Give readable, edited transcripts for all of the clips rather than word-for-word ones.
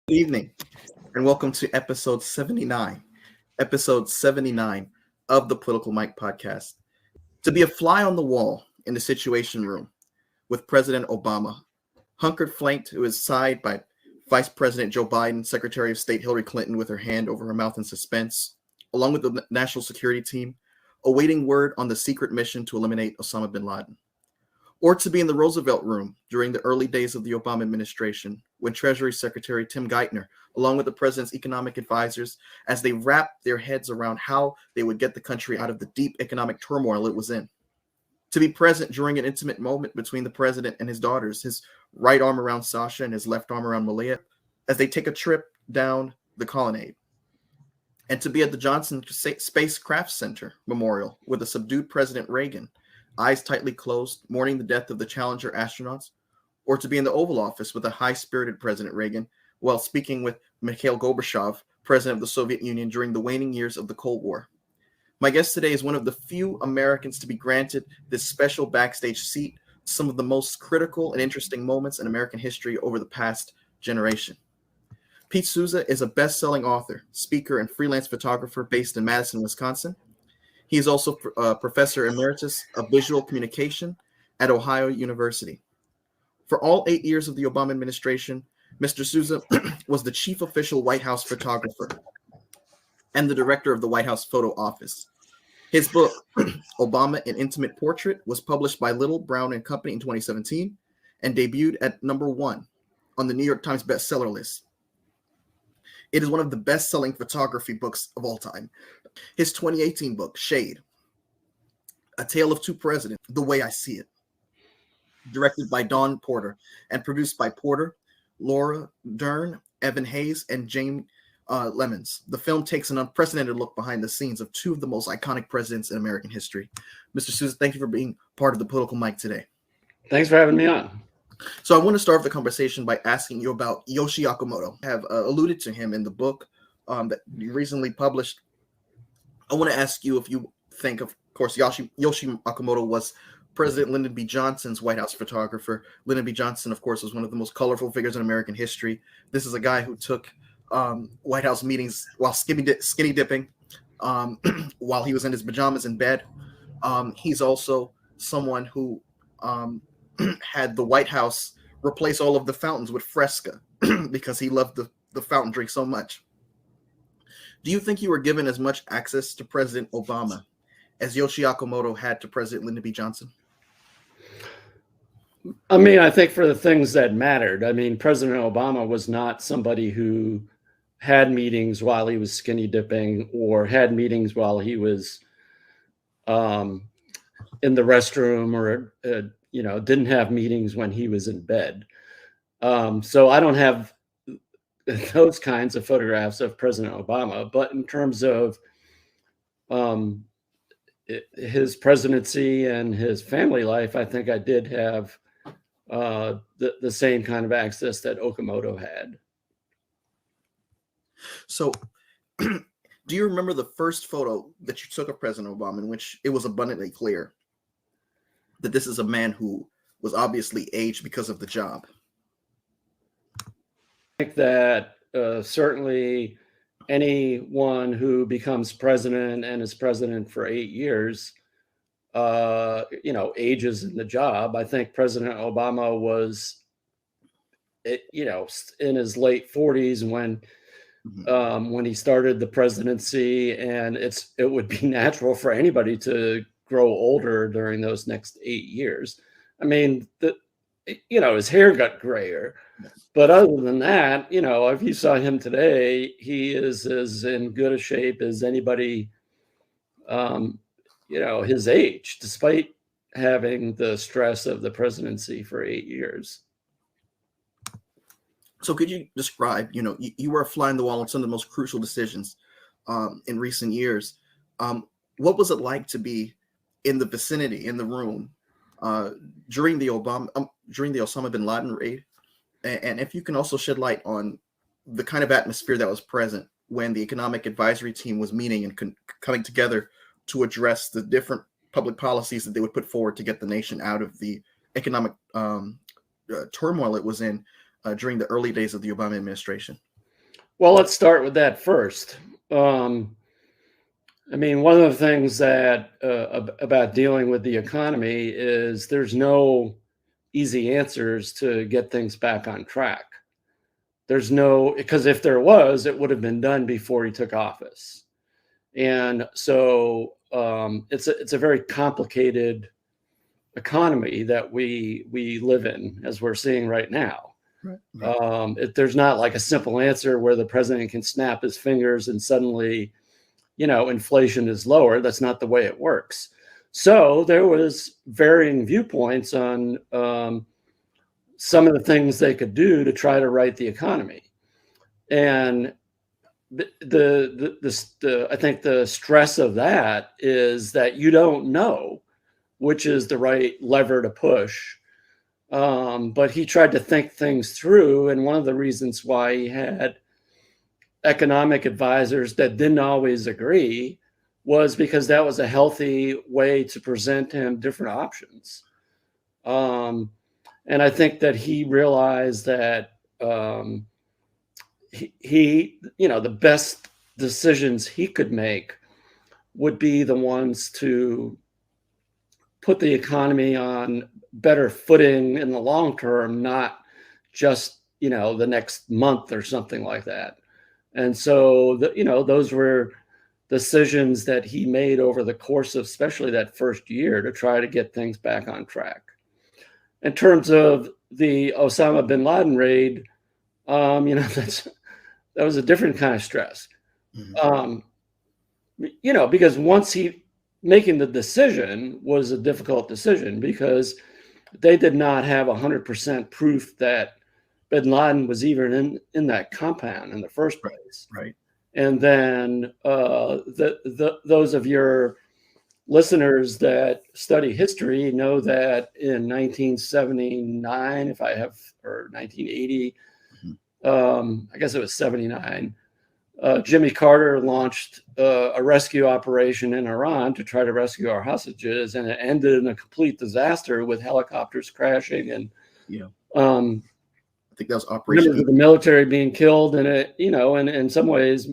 Good evening, and welcome to episode 79 of the Political Mike podcast. To be a fly on the wall in the Situation Room with President Obama, hunkered flanked to his side by Vice President Joe Biden, Secretary of State Hillary Clinton with her hand over her mouth in suspense, along with the National Security Team, awaiting word on the secret mission to eliminate Osama bin Laden. Or to be in the Roosevelt Room during the early days of the Obama administration, when Treasury Secretary Tim Geithner, along with the president's economic advisors, as they wrapped their heads around how they would get the country out of the deep economic turmoil it was in. To be present during an intimate moment between the president and his daughters, his right arm around Sasha and his left arm around Malia, as they take a trip down the colonnade. And to be at the Johnson Spacecraft Center Memorial with a subdued President Reagan, eyes tightly closed, mourning the death of the Challenger astronauts, or to be in the Oval Office with a high-spirited President Reagan while speaking with Mikhail Gorbachev, president of the Soviet Union during the waning years of the Cold War. My guest today is one of the few Americans to be granted this special backstage seat, some of the most critical and interesting moments in American history over the past generation. Pete Souza is a best-selling author, speaker, and freelance photographer based in Madison, Wisconsin. He is also a professor emeritus of visual communication at Ohio University. For all 8 years of the Obama administration, Mr. Souza was the chief official White House photographer and the director of the White House photo office. His book, Obama: An Intimate Portrait, was published by Little, Brown and Company in 2017 and debuted at #1 on the New York Times bestseller list. It is one of the best-selling photography books of all time. His 2018 book, Shade, A Tale of Two Presidents, The Way I See It, directed by Dawn Porter and produced by Porter, Laura Dern, Evan Hayes, and Jane Lemons. The film takes an unprecedented look behind the scenes of two of the most iconic presidents in American history. Mr. Souza, thank you for being part of the Political Mic today. Thanks for having me on. So I want to start the conversation by asking you about Yoshi Okamoto. I have alluded to him in the book that you recently published. I want to ask you if you think, of course, Yoshi Okamoto was President Lyndon B. Johnson's White House photographer. Lyndon B. Johnson, of course, was one of the most colorful figures in American history. This is a guy who took White House meetings while skinny dipping, while he was in his pajamas in bed. He's also someone who had the White House replace all of the fountains with Fresca because he loved the fountain drink so much. Do you think you were given as much access to President Obama as Yoshi Okamoto had to President Lyndon B. Johnson? I mean, I think for the things that mattered. I mean, President Obama was not somebody who had meetings while he was skinny dipping or had meetings while he was in the restroom or, didn't have meetings when he was in bed. So I don't have those kinds of photographs of President Obama, but in terms of his presidency and his family life, I think I did have the same kind of access that Okamoto had. So do you remember the first photo that you took of President Obama in which it was abundantly clear that this is a man who was obviously aged because of the job? I think that certainly anyone who becomes president and is president for 8 years, ages in the job. I think President Obama was in his late 40s when he started the presidency, and it would be natural for anybody to grow older during those next 8 years. I mean, his hair got grayer, but other than that, if you saw him today, he is as in good a shape as anybody, his age, despite having the stress of the presidency for 8 years. So could you describe, you were a fly on the wall on some of the most crucial decisions in recent years. What was it like to be in the vicinity, in the room, during the Osama bin Laden raid? And if you can also shed light on the kind of atmosphere that was present when the economic advisory team was meeting and coming together to address the different public policies that they would put forward to get the nation out of the economic turmoil it was in during the early days of the Obama administration. Well, let's start with that first. I mean, one of the things that about dealing with the economy is there's no easy answers to get things back on track. Because if there was, it would have been done before he took office. And so it's a very complicated economy that we live in, as we're seeing right now. Right. There's not like a simple answer where the president can snap his fingers and suddenly, inflation is lower. That's not the way it works. So there was varying viewpoints on some of the things they could do to try to right the economy. And I think the stress of that is that you don't know which is the right lever to push. But he tried to think things through. And one of the reasons why he had economic advisors that didn't always agree was because that was a healthy way to present him different options. And I think that he realized that the best decisions he could make would be the ones to put the economy on better footing in the long term, not just, the next month or something like that. And so, those were decisions that he made over the course of especially that first year to try to get things back on track. In terms of the Osama bin Laden raid, that was a different kind of stress. Mm-hmm. Because once making the decision was a difficult decision because they did not have 100% proof that bin Laden was even in that compound in the first place. Right. And then those of your listeners that study history know that in 1979, or 1980, I guess it was 79, Jimmy Carter launched a rescue operation in Iran to try to rescue our hostages, and it ended in a complete disaster with helicopters crashing and I think that was Operation members of the military being killed, and it, and in some ways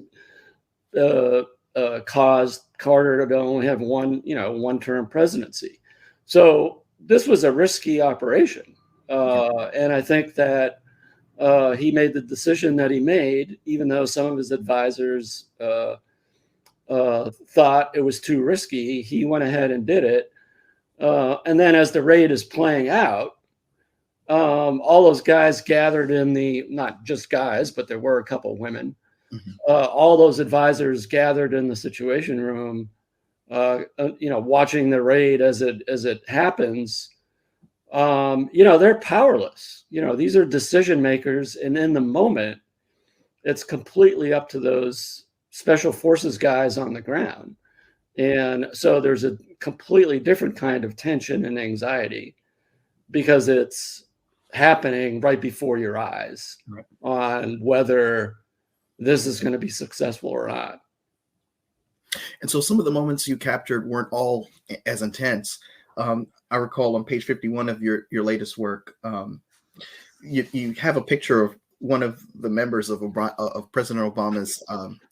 caused Carter to only have one-term presidency. So this was a risky operation, and I think that he made the decision that he made, even though some of his advisors thought it was too risky. He went ahead and did it. And then as the raid is playing out, all those guys gathered not just guys, but there were a couple women. Mm-hmm. All those advisors gathered in the Situation Room, watching the raid as it happens. They're powerless. These are decision makers, and in the moment, it's completely up to those special forces guys on the ground. And so there's a completely different kind of tension and anxiety because it's happening right before your eyes, right, on whether this is going to be successful or not. And so some of the moments you captured weren't all as intense. I recall on page 51 of your latest work, you have a picture of one of the members of President Obama's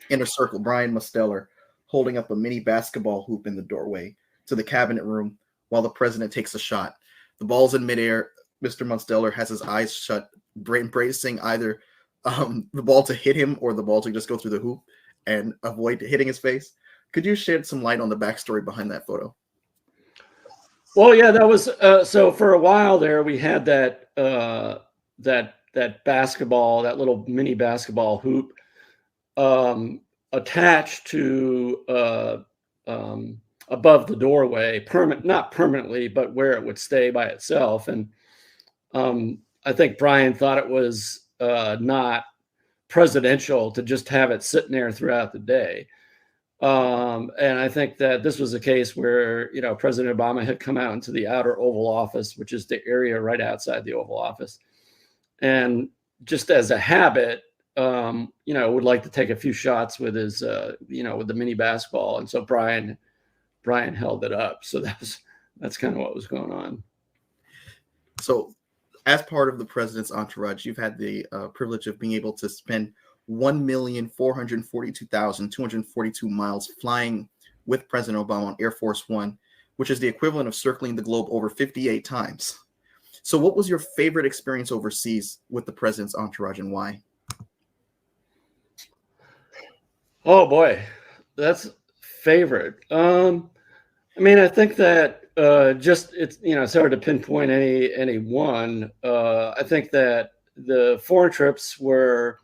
inner circle, Brian Musteller, holding up a mini basketball hoop in the doorway to the cabinet room while the president takes a shot. The ball's in midair. Mr. Munsteller has his eyes shut, bracing either the ball to hit him or the ball to just go through the hoop and avoid hitting his face. Could you shed some light on the backstory behind that photo? Well, yeah, that was so for a while there we had that that basketball, that little mini basketball hoop attached to above the doorway, not permanently, but where it would stay by itself. And I think Brian thought it was not presidential to just have it sitting there throughout the day. And I think that this was a case where, you know, President Obama had come out into the outer Oval Office, which is the area right outside the Oval Office. And just as a habit, you know, would like to take a few shots with his, you know, with the mini basketball. And so Brian held it up. So that's kind of what was going on. So as part of the president's entourage, you've had the privilege of being able to spend 1,442,242 miles flying with President Obama on Air Force One, which is the equivalent of circling the globe over 58 times. So what was your favorite experience overseas with the president's entourage and why? Oh boy, that's favorite. I mean, I think that just it's, you know, it's hard to pinpoint any one. I think that the foreign trips were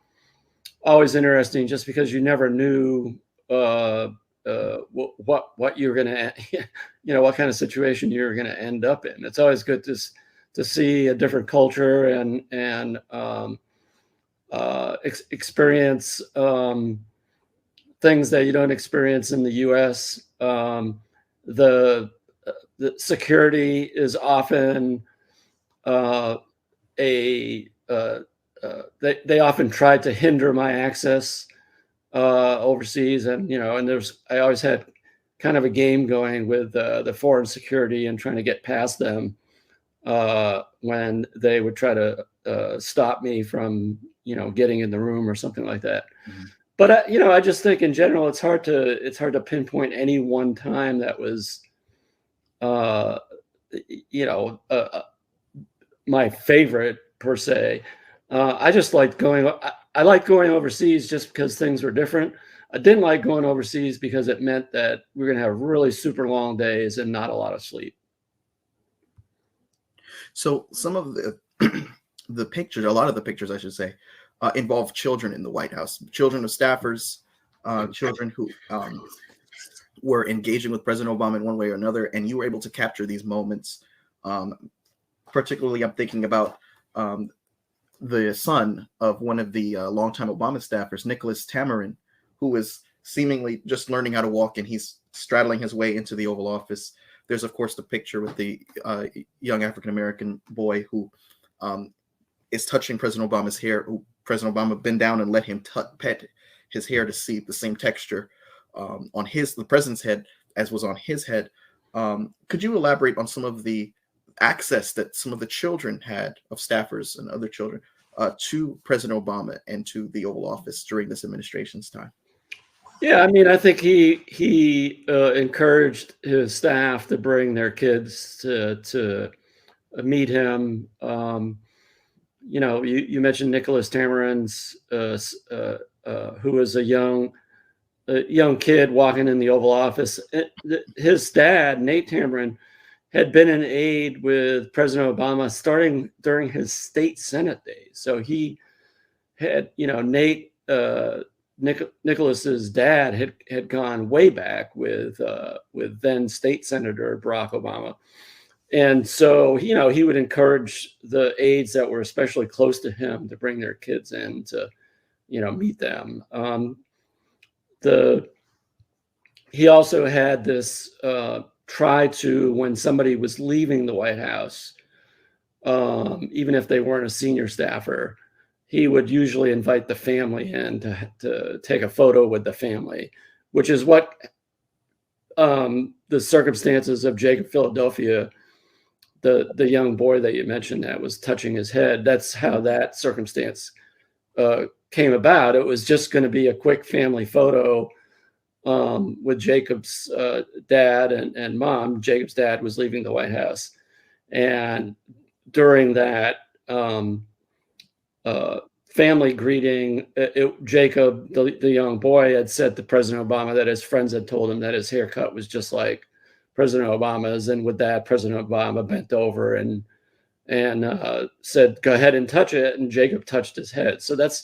always interesting just because you never knew what you were going to, you know, what kind of situation you were going to end up in. It's always good to see a different culture and experience things that you don't experience in the U.S. The security is often they often tried to hinder my access overseas, and you know, and I always had kind of a game going with the foreign security and trying to get past them when they would try to stop me from, you know, getting in the room or something like that. Mm-hmm. But you know, I just think in general it's hard to pinpoint any one time that was you know my favorite per se. I just liked going. I liked going overseas just because things were different. I didn't like going overseas because it meant that we're going to have really super long days and not a lot of sleep. So some of the pictures, a lot of the pictures, I should say, involve children in the White House, children of staffers, children who were engaging with President Obama in one way or another, and you were able to capture these moments. Particularly, I'm thinking about the son of one of the longtime Obama staffers, Nicholas Tamarin, who was seemingly just learning how to walk, and he's straddling his way into the Oval Office. There's, of course, the picture with the young African-American boy who is touching President Obama's hair, who President Obama bent down and let him pet his hair to see the same texture on the president's head as was on his head. Could you elaborate on some of the access that some of the children had of staffers and other children to President Obama and to the Oval Office during this administration's time? Yeah, I mean, I think he encouraged his staff to bring their kids to meet him. You know, you mentioned Nicholas Tamarin's, who was a young kid walking in the Oval Office. His dad, Nate Tamarin, had been an aide with President Obama starting during his state Senate days. So he had, you know, Nicholas's dad had gone way back with then State Senator Barack Obama. And so, you know, he would encourage the aides that were especially close to him to bring their kids in to, you know, meet them. He also had this try to, when somebody was leaving the White House, even if they weren't a senior staffer, he would usually invite the family in to take a photo with the family, which is what the circumstances of Jacob Philadelphia, the young boy that you mentioned that was touching his head, that's how that circumstance came about. It was just going to be a quick family photo with Jacob's dad and mom. Jacob's dad was leaving the White House, and during that family greeting, Jacob, the young boy, had said to President Obama that his friends had told him that his haircut was just like President Obama's, and with that, President Obama bent over and said, "Go ahead and touch it," and Jacob touched his head. So that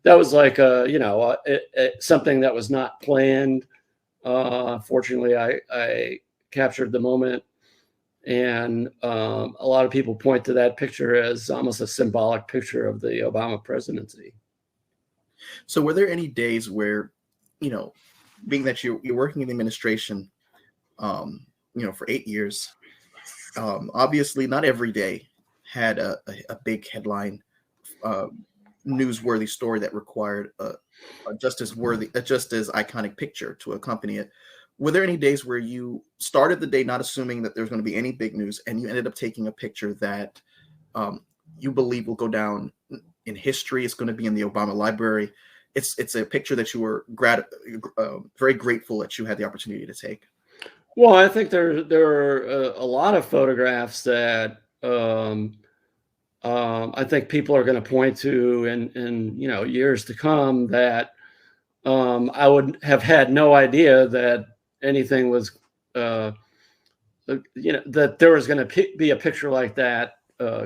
was like something that was not planned. Fortunately, I captured the moment, and a lot of people point to that picture as almost a symbolic picture of the Obama presidency. So were there any days where, being that you're working in the administration, for 8 years, obviously not every day had a big headline, newsworthy story that required a just as iconic picture to accompany it. Were there any days where you started the day not assuming that there's going to be any big news, and you ended up taking a picture that you believe will go down in history? It's going to be in the Obama Library. It's a picture that you were very grateful that you had the opportunity to take. Well, I think there are a lot of photographs that I think people are going to point to in years to come that I would have had no idea that anything was, that there was going to be a picture like that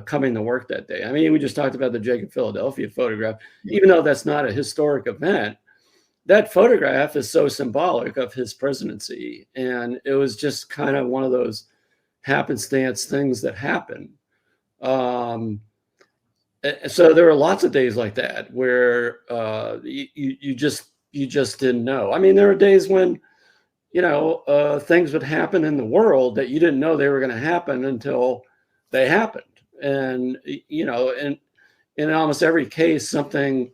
coming to work that day. I mean, we just talked about the Jacob Philadelphia photograph. Even though that's not a historic event, that photograph is so symbolic of his presidency. And it was just kind of one of those happenstance things that happen. So there are lots of days like that where you just didn't know. I mean, there are days when things would happen in the world that you didn't know they were going to happen until they happened. And in almost every case, some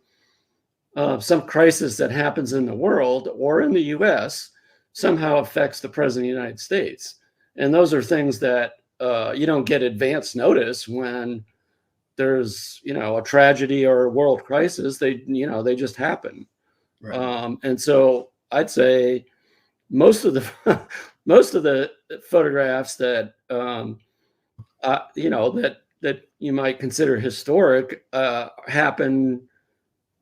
crisis that happens in the world or in the U.S. somehow affects the president of the United States. And those are things that you don't get advance notice when there's a tragedy or a world crisis. They just happen. Right. And so I'd say most of the photographs that that you might consider historic happen.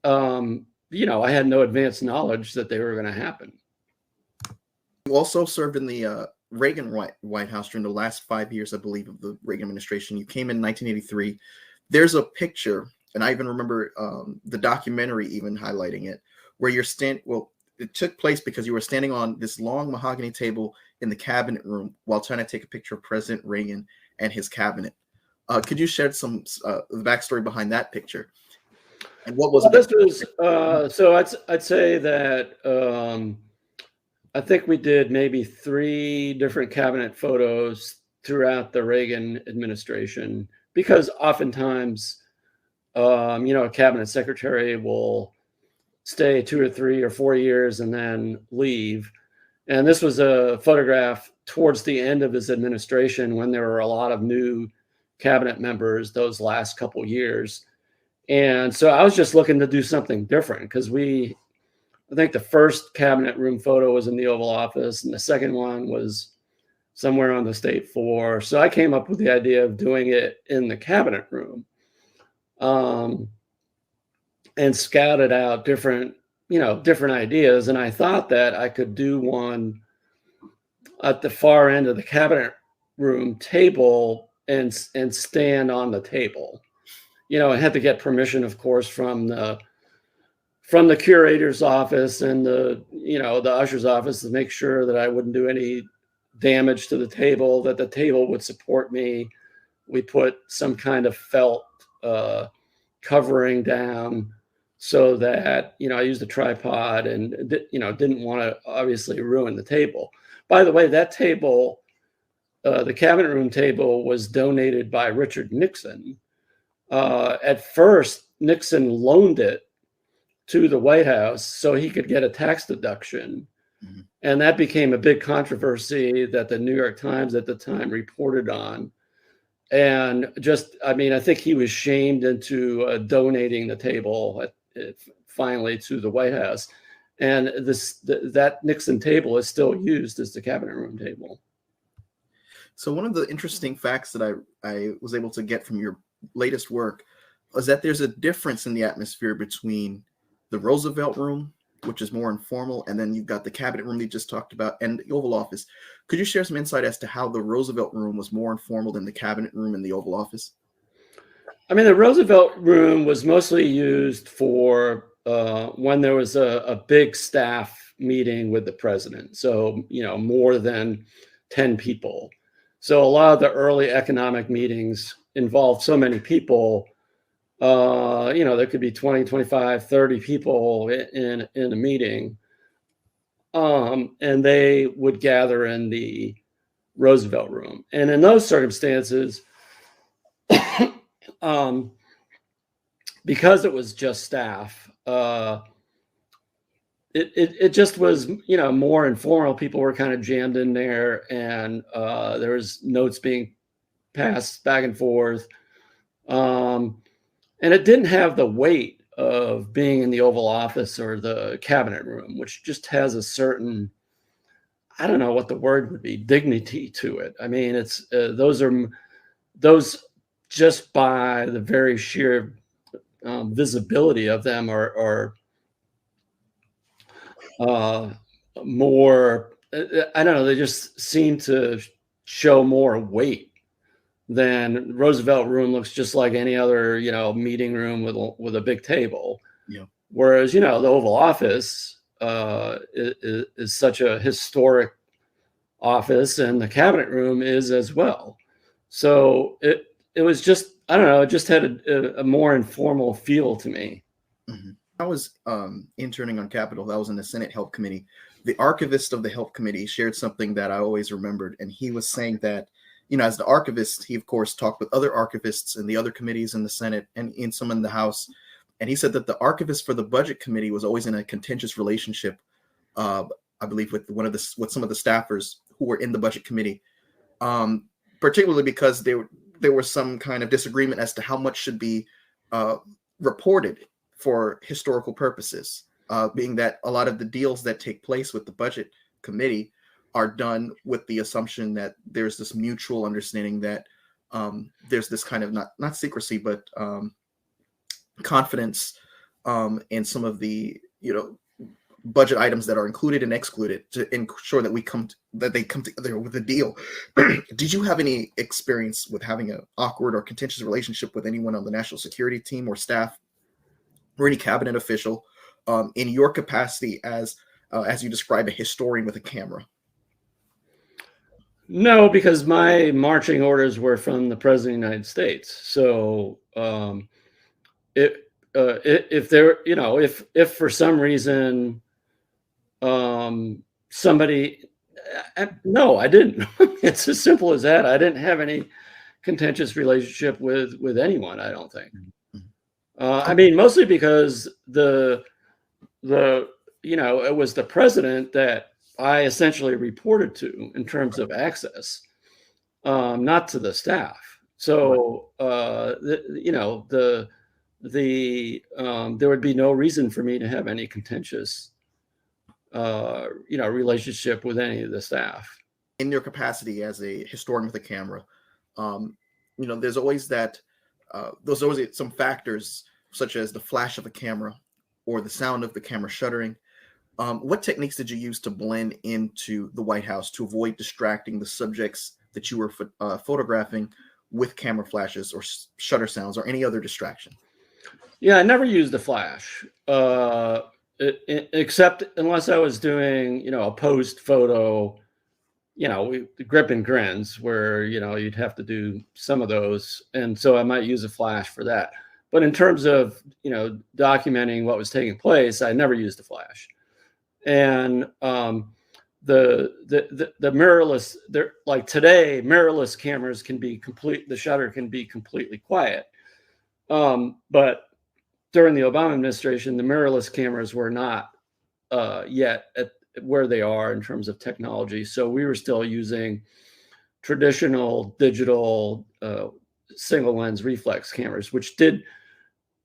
I had no advance knowledge that they were going to happen. You also served in the Reagan White House during the last 5 years, I believe, of the Reagan administration. You came in 1983. There's a picture, and I even remember the documentary even highlighting it, where it took place because you were standing on this long mahogany table in the cabinet room while trying to take a picture of President Reagan and his cabinet. Could you share some the backstory behind that picture? And what was this was so I'd say that I think we did maybe 3 different cabinet photos throughout the Reagan administration, because oftentimes a cabinet secretary will stay 2 or 3 or 4 years and then leave. And this was a photograph towards the end of his administration when there were a lot of new cabinet members those last couple years. And so I was just looking to do something different, because I think the first cabinet room photo was in the Oval Office, and the second one was somewhere on the state floor. So I came up with the idea of doing it in the cabinet room, and scouted out different ideas. And I thought that I could do one at the far end of the cabinet room table and stand on the table. I had to get permission, of course, from the curator's office and the usher's office to make sure that I wouldn't do any damage to the table, that the table would support me. We put some kind of felt covering down so that, I used a tripod and, didn't want to obviously ruin the table. By the way, that table, the cabinet room table, was donated by Richard Nixon. At first, Nixon loaned it to the White House so he could get a tax deduction. Mm-hmm. And that became a big controversy that the New York Times at the time reported on. And I think he was shamed into donating the table finally to the White House. And that Nixon table is still used as the cabinet room table. So one of the interesting facts that I was able to get from your latest work is that there's a difference in the atmosphere between the Roosevelt Room, which is more informal, and then you've got the Cabinet Room that you just talked about, and the Oval Office. Could you share some insight as to how the Roosevelt Room was more informal than the Cabinet Room and the Oval Office? I mean, the Roosevelt Room was mostly used for when there was a big staff meeting with the president. So, more than 10 people. So a lot of the early economic meetings involved so many people, there could be 20, 25, 30 people in a meeting. And they would gather in the Roosevelt Room. And in those circumstances, because it was just staff, it just was, more informal. People were kind of jammed in there, and there was notes being passed back and forth. And it didn't have the weight of being in the Oval Office or the Cabinet Room, which just has a certain, I don't know what the word would be, dignity to it. I mean, it's those just by the very sheer visibility of them are more, I don't know, they just seem to show more weight than Roosevelt Room. Looks just like any other, meeting room with a big table. Yeah. Whereas, the Oval Office is such a historic office, and the Cabinet Room is as well. So it was just, I don't know, it just had a more informal feel to me. Mm-hmm. I was interning on Capitol. I was in the Senate Help Committee. The archivist of the Help Committee shared something that I always remembered, and he was saying that, as the archivist, he of course talked with other archivists in the other committees in the Senate and in some in the House, and he said that the archivist for the Budget Committee was always in a contentious relationship, I believe, with some of the staffers who were in the Budget Committee, particularly because there was some kind of disagreement as to how much should be reported for historical purposes, being that a lot of the deals that take place with the Budget Committee are done with the assumption that there's this mutual understanding that there's this kind of not secrecy, but confidence in some of the budget items that are included and excluded to ensure that they come together with a deal. Did you have any experience with having an awkward or contentious relationship with anyone on the national security team or staff or any cabinet official in your capacity as you describe, a historian with a camera? No, because my marching orders were from the President of the United States. So if there, if for some reason somebody, no, I didn't. It's as simple as that. I didn't have any contentious relationship with anyone, I don't think. I mean, mostly because it was the president that I essentially reported to in terms of access, not to the staff. So, there would be no reason for me to have any contentious, relationship with any of the staff. In your capacity as a historian with a camera, there's always there's always some factors such as the flash of a camera or the sound of the camera shuttering. What techniques did you use to blend into the White House to avoid distracting the subjects that you were photographing with camera flashes or shutter sounds or any other distraction? Yeah, I never used a flash, except unless I was doing, a post photo, grip and grins where, you'd have to do some of those. And so I might use a flash for that. But in terms of, documenting what was taking place, I never used a flash. And the mirrorless, like today, mirrorless cameras can be the shutter can be completely quiet. But during the Obama administration, the mirrorless cameras were not yet at where they are in terms of technology. So we were still using traditional digital single lens reflex cameras, which did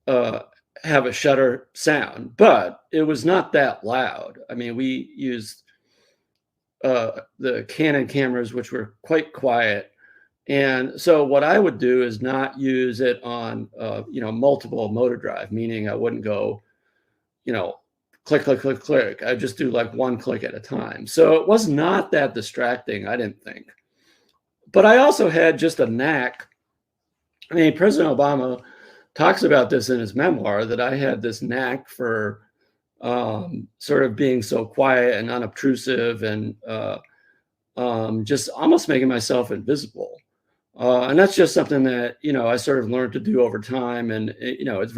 have a shutter sound, but it was not that loud. I mean, we used the Canon cameras, which were quite quiet. And so what I would do is not use it on, multiple motor drive, meaning I wouldn't go, click, click, click, click. I just do like one click at a time. So it was not that distracting, I didn't think. But I also had just a knack. I mean, President Obama talks about this in his memoir, that I had this knack for sort of being so quiet and unobtrusive and just almost making myself invisible. And that's just something that, I sort of learned to do over time. And, it's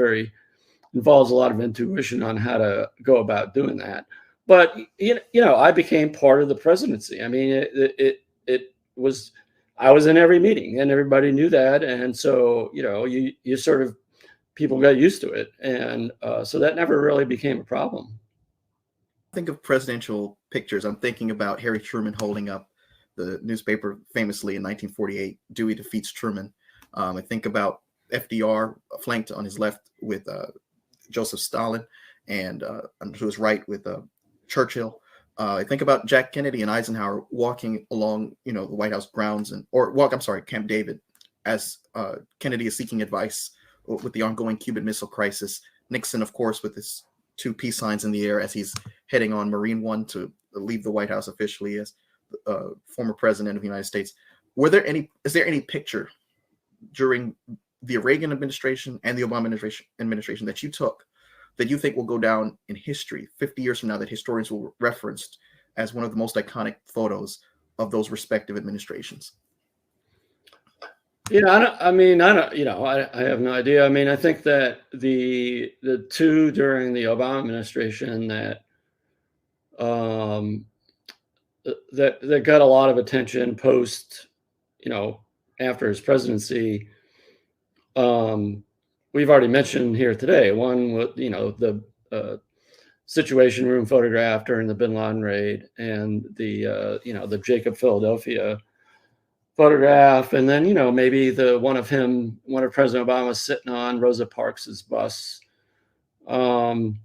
involves a lot of intuition on how to go about doing that. But, I became part of the presidency. I mean, it was, I was in every meeting and everybody knew that. And so, you sort of, people got used to it. And so that never really became a problem. Think of presidential pictures. I'm thinking about Harry Truman holding up the newspaper famously in 1948, Dewey defeats Truman. I think about FDR flanked on his left with Joseph Stalin, and to his right with Churchill. I think about Jack Kennedy and Eisenhower walking along, the White House grounds Camp David, as Kennedy is seeking advice with the ongoing Cuban Missile Crisis. Nixon, of course, with his 2 peace signs in the air as he's heading on Marine One to leave the White House officially as former president of the United States. Is there any picture during the Reagan administration and the Obama administration that you took that you think will go down in history 50 years from now, that historians will reference as one of the most iconic photos of those respective administrations? I have no idea. I mean, I think that the 2 during the Obama administration that that got a lot of attention post, after his presidency, we've already mentioned here today. One with, the Situation Room photograph during the Bin Laden raid, and the Jacob Philadelphia photograph, and then maybe the one of President Obama sitting on Rosa Parks's bus. But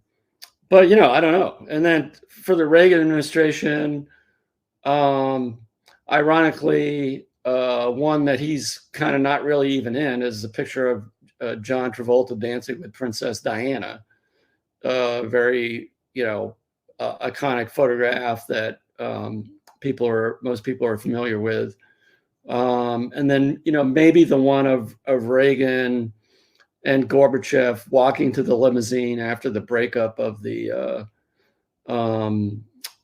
I don't know. And then for the Reagan administration, ironically, one that he's kind of not really even in is the picture of John Travolta dancing with Princess Diana. Very iconic photograph that most people are familiar with. And then, maybe the one of Reagan and Gorbachev walking to the limousine after the breakup of the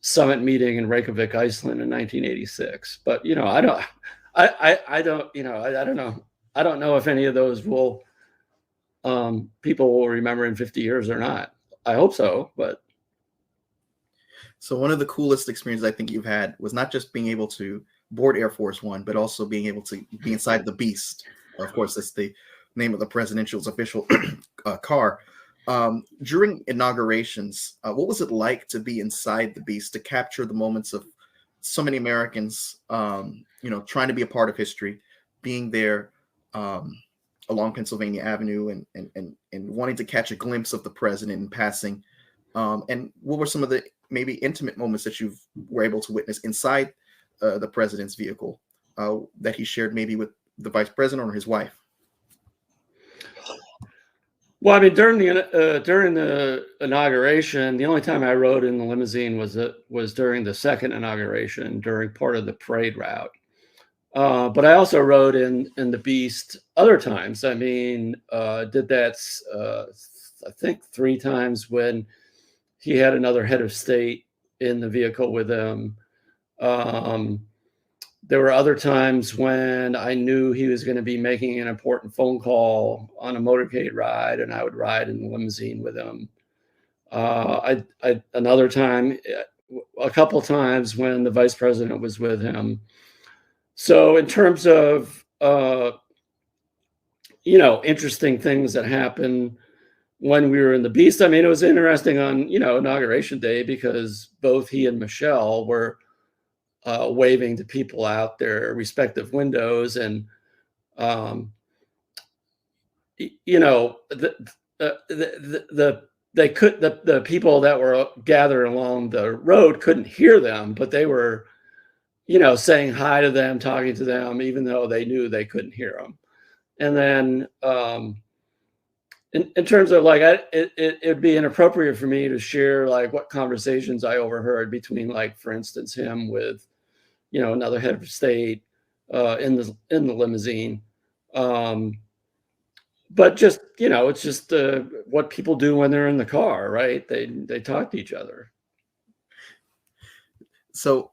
summit meeting in Reykjavik, Iceland in 1986. But, I don't know. I don't know if any of those people will remember in 50 years or not. I hope so, but. So one of the coolest experiences I think you've had was not just being able to board Air Force One, but also being able to be inside the Beast. Of course, that's the name of the presidential's official car. During inaugurations, what was it like to be inside the Beast, to capture the moments of so many Americans, trying to be a part of history, being there along Pennsylvania Avenue and wanting to catch a glimpse of the president in passing? And what were some of the maybe intimate moments that you were able to witness inside the president's vehicle that he shared maybe with the vice president or his wife? Well, I mean, during the inauguration, the only time I rode in the limousine was during the second inauguration, during part of the parade route. But I also rode in the Beast other times. I mean, did that I think 3 times when he had another head of state in the vehicle with him. There were other times when I knew he was going to be making an important phone call on a motorcade ride, and I would ride in the limousine with him. Another time, a couple times when the vice president was with him. So in terms of, interesting things that happened when we were in the Beast, I mean, it was interesting on, Inauguration Day, because both he and Michelle were waving to people out their respective windows, and the people that were gathered along the road couldn't hear them, but they were saying hi to them, talking to them, even though they knew they couldn't hear them. And then in terms of like, it'd be inappropriate for me to share like what conversations I overheard between, like, for instance, him with, another head of state in the limousine. But just, it's just what people do when they're in the car, right? They talk to each other. So,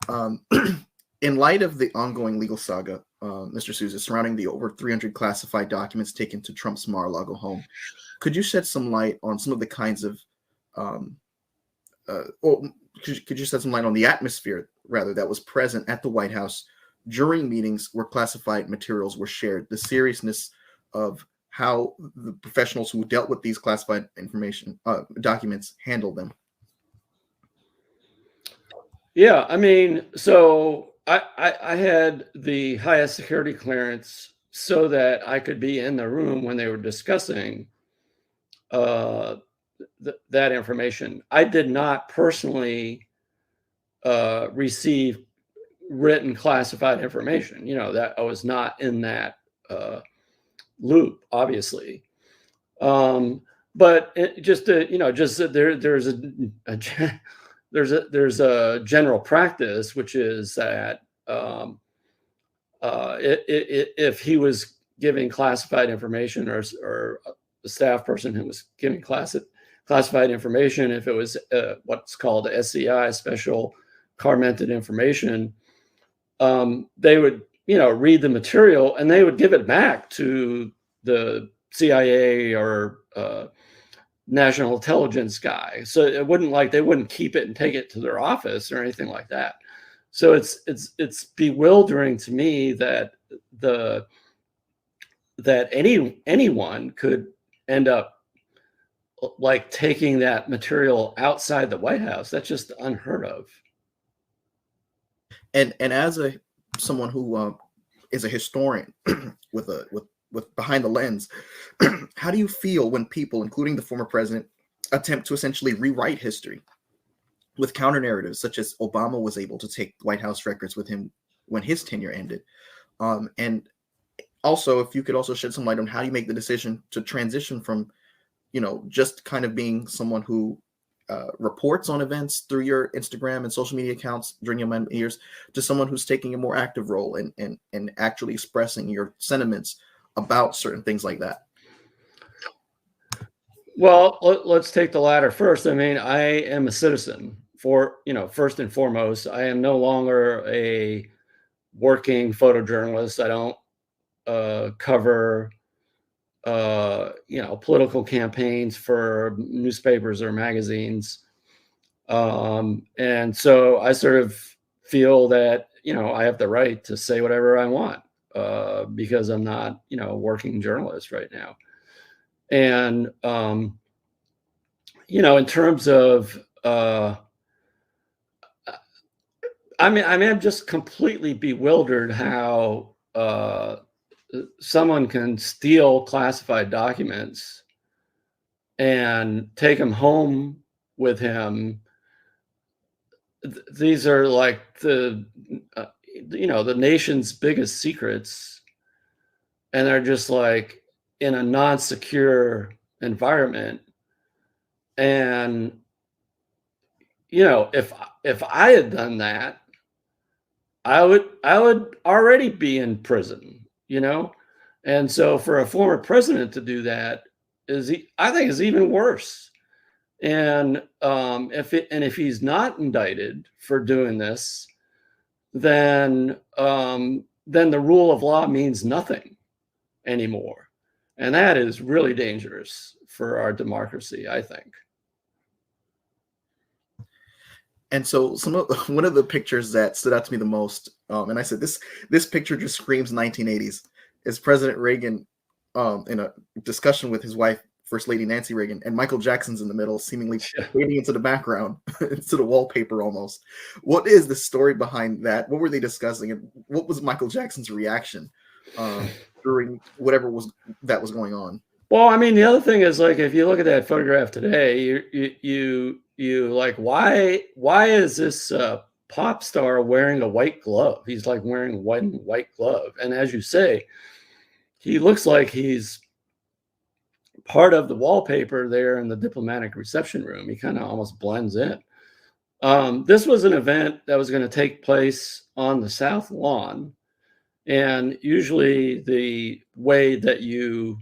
in light of the ongoing legal saga, Mr. Souza, surrounding the over 300 classified documents taken to Trump's Mar-a-Lago home, could you shed some light on some of the kinds of, could you shed some light on the atmosphere, rather, that was present at the White House during meetings where classified materials were shared, the seriousness of how the professionals who dealt with these classified information documents handled them? Yeah, I mean, so I had the highest security clearance so that I could be in the room when they were discussing that information. I did not personally receive written classified information. That I was not in that loop, obviously. But just there's a general practice, which is that if he was giving classified information, or the staff person who was giving classified information, if it was what's called SCI, special carmented information, they would read the material and they would give it back to the CIA or national intelligence guy. So it wouldn't, like, they wouldn't keep it and take it to their office or anything like that. So it's bewildering to me that anyone could end up like taking that material outside the White House. That's just unheard of. And as someone who is a historian with behind the lens, how do you feel when people, including the former president, attempt to essentially rewrite history with counter narratives, such as Obama was able to take White House records with him when his tenure ended? And also, if you could also shed some light on how you make the decision to transition from, just kind of being someone who reports on events through your Instagram and social media accounts during your years, to someone who's taking a more active role and actually expressing your sentiments about certain things like that? Well, let's take the latter first. I mean, I am a citizen first and foremost. I am no longer a working photojournalist. I don't cover political campaigns for newspapers or magazines. And so I sort of feel that, I have the right to say whatever I want because I'm not, a working journalist right now. And, in terms of, I'm just completely bewildered how someone can steal classified documents and take them home with him. These are like the nation's biggest secrets, and they're just like in a non-secure environment. And if I had done that, I would already be in prison, and so for a former president to do that I think is even worse. And if he's not indicted for doing this, then the rule of law means nothing anymore, and that is really dangerous for our democracy, I think. And so one of the pictures that stood out to me the most, and I said this picture just screams 1980s, is President Reagan in a discussion with his wife, First Lady Nancy Reagan, and Michael Jackson's in the middle, seemingly fading into the background, into the wallpaper almost. What is the story behind that? What were they discussing, and what was Michael Jackson's reaction during whatever that was going on? Well, I mean, the other thing is, like, if you look at that photograph today, you like, why is this pop star wearing a white glove. He's like wearing a white glove. And as you say, he looks like he's part of the wallpaper there in the diplomatic reception room. He kind of almost blends in. This was an event that was going to take place on the South Lawn. And usually the way that you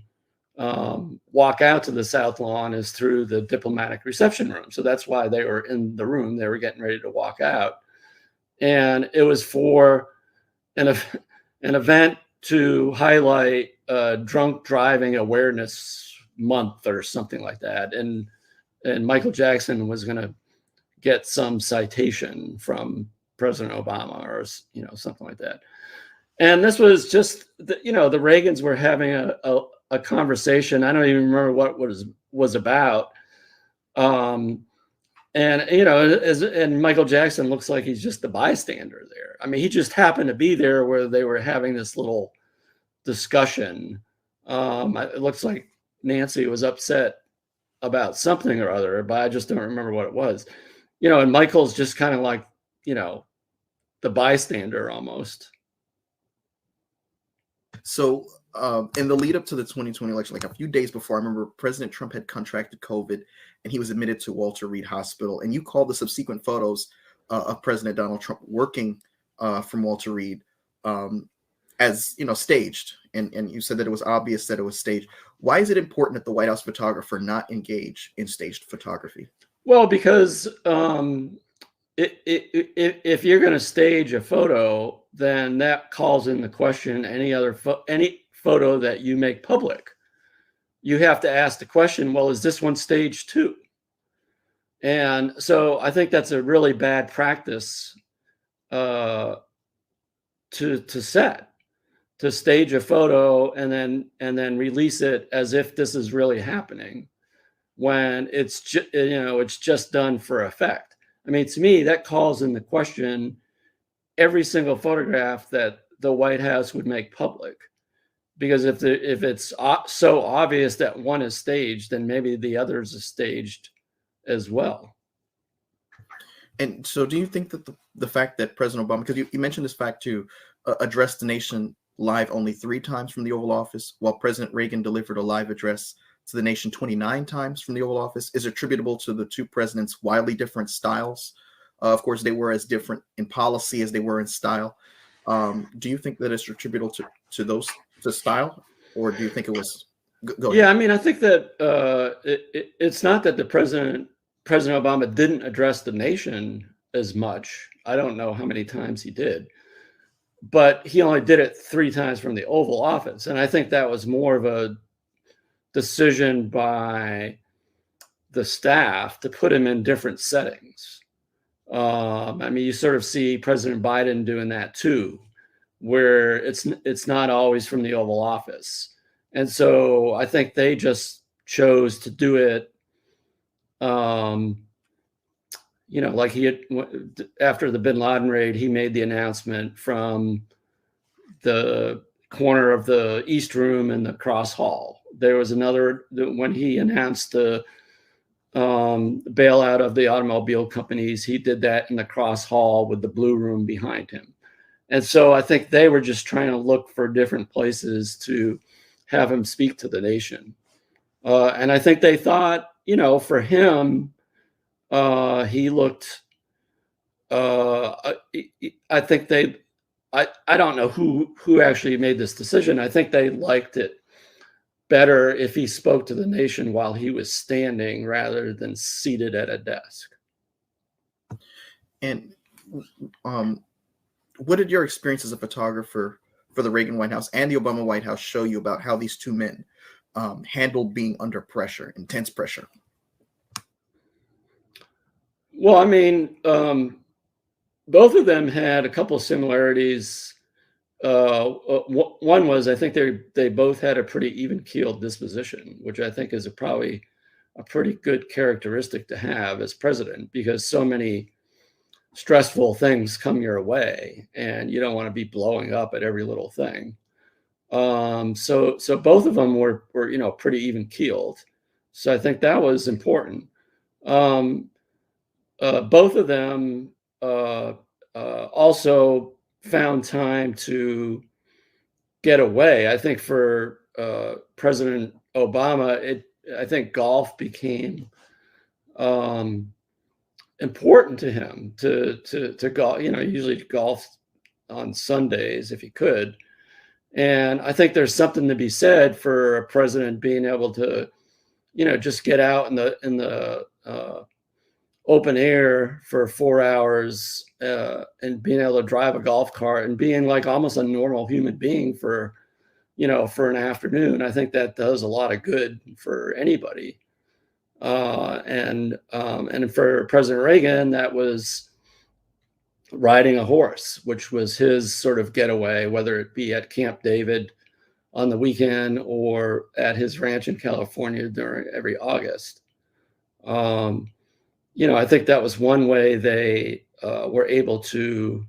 walk out to the South Lawn is through the diplomatic reception room. So that's why they were in the room. They were getting ready to walk out. And it was for an event to highlight Drunk Driving Awareness Month or something like that. And Michael Jackson was going to get some citation from President Obama or, you know, something like that. And this was just, the Reagans were having a conversation. I don't even remember what it was about. And, you know, and Michael Jackson looks like he's just the bystander there. I mean, he just happened to be there where they were having this little discussion. It looks like Nancy was upset about something or other, but I just don't remember what it was. You know, and Michael's just kind of like, you know, the bystander almost. So in the lead up to the 2020 election, like a few days before, I remember President Trump had contracted COVID and he was admitted to Walter Reed Hospital. And you called the subsequent photos of President Donald Trump working from Walter Reed as, you know, staged. And you said that it was obvious that it was staged. Why is it important that the White House photographer not engage in staged photography? Well, because if you're going to stage a photo, then that calls into question any photo that you make public. You have to ask the question, well, is this one staged too? And so I think that's a really bad practice to stage a photo and then release it as if this is really happening when it's just done for effect. I mean, to me, that calls into question every single photograph that the White House would make public, because if it's so obvious that one is staged, then maybe the others are staged as well. And so, do you think that the fact that President Obama, because you mentioned this fact too, addressed the nation live only 3 times from the Oval Office, while President Reagan delivered a live address to the nation 29 times from the Oval Office, is attributable to the two presidents' wildly different styles. Of course, they were as different in policy as they were in style. Do you think that it's attributable to style, or do you think it was? Go ahead. Yeah, I mean, I think that it's not that President Obama didn't address the nation as much. I don't know how many times he did, but he only did it 3 times from the Oval Office, and I think that was more of a decision by the staff to put him in different settings. I mean, you sort of see President Biden doing that too, where it's not always from the Oval Office. And so I think they just chose to do it, like after the Bin Laden raid, he made the announcement from the corner of the East Room and the Cross Hall. There was another, when he announced the bailout of the automobile companies, he did that in the Cross Hall with the Blue Room behind him. And so I think they were just trying to look for different places to have him speak to the nation. And I think they thought, for him, he looked, I think I don't know who actually made this decision. I think they liked it better if he spoke to the nation while he was standing rather than seated at a desk. And what did your experience as a photographer for the Reagan White House and the Obama White House show you about how these two men handled being under pressure, intense pressure? Well, I mean, both of them had a couple of similarities. One was, I think they both had a pretty even-keeled disposition, which I think is probably a pretty good characteristic to have as president, because so many stressful things come your way and you don't want to be blowing up at every little thing. So both of them were pretty even-keeled. So I think that was important. Both of them also found time to get away. I think for President Obama, I think golf became important to him to golf. You know, usually golf on Sundays if he could. And I think there's something to be said for a president being able to, you know, just get out in the open air for 4 hours and being able to drive a golf cart and being like almost a normal human being for, you know, for an afternoon. I think that does a lot of good for anybody. And for President Reagan, that was riding a horse, which was his sort of getaway, whether it be at Camp David on the weekend or at his ranch in California during every August. You know, I think that was one way they were able to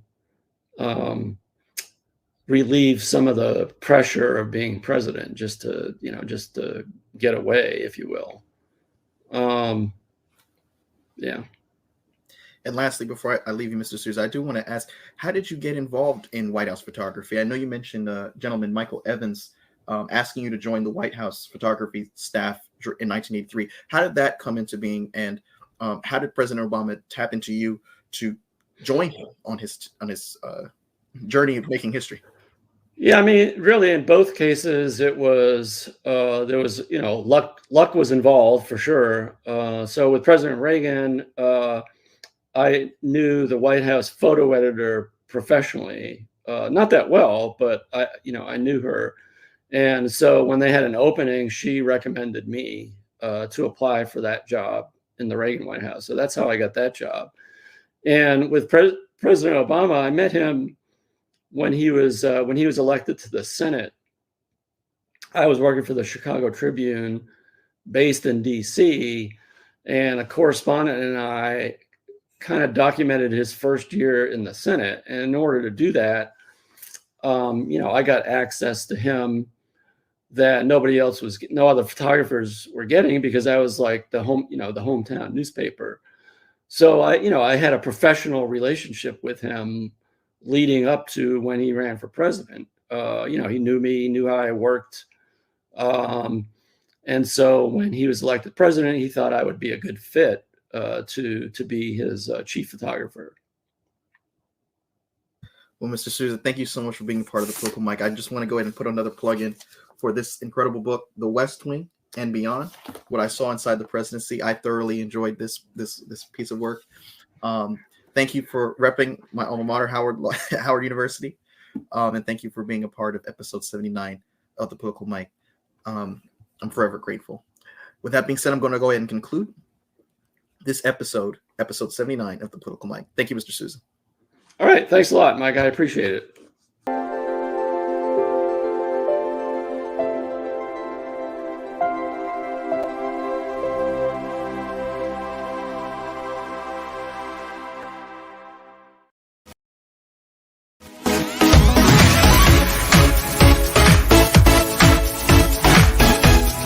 relieve some of the pressure of being president, just to get away, if you will. Yeah. And lastly, before I leave you, Mr. Souza, I do want to ask, how did you get involved in White House photography? I know you mentioned gentleman Michael Evans asking you to join the White House photography staff in 1983. How did that come into being, and how did President Obama tap into you to join him on his journey of making history? Yeah, I mean, really, in both cases, it was there was, you know, luck was involved for sure. So with President Reagan, I knew the White House photo editor professionally, not that well, but I knew her, and so when they had an opening, she recommended me to apply for that job in the Reagan White House. So that's how I got that job. And with President Obama, I met him when he was elected to the Senate. I was working for the Chicago Tribune, based in D.C., and a correspondent and I kind of documented his first year in the Senate. And in order to do that, I got access to him that no other photographers were getting, because I was like the hometown newspaper. So I had a professional relationship with him leading up to when he ran for president. He knew me, he knew how I worked. And so when he was elected president, he thought I would be a good fit to be his chief photographer. Well, Mr. Souza, thank you so much for being a part of the Political Mic. I just want to go ahead and put another plug in for this incredible book, The West Wing and Beyond: What I Saw Inside the Presidency. I thoroughly enjoyed this piece of work. Thank you for repping my alma mater, Howard University, and thank you for being a part of episode 79 of the Political Mic. I'm forever grateful. With that being said, I'm going to go ahead and conclude this episode 79 of the Political Mic. Thank you, Mr. Souza. All right. Thanks a lot, Mike. I appreciate it.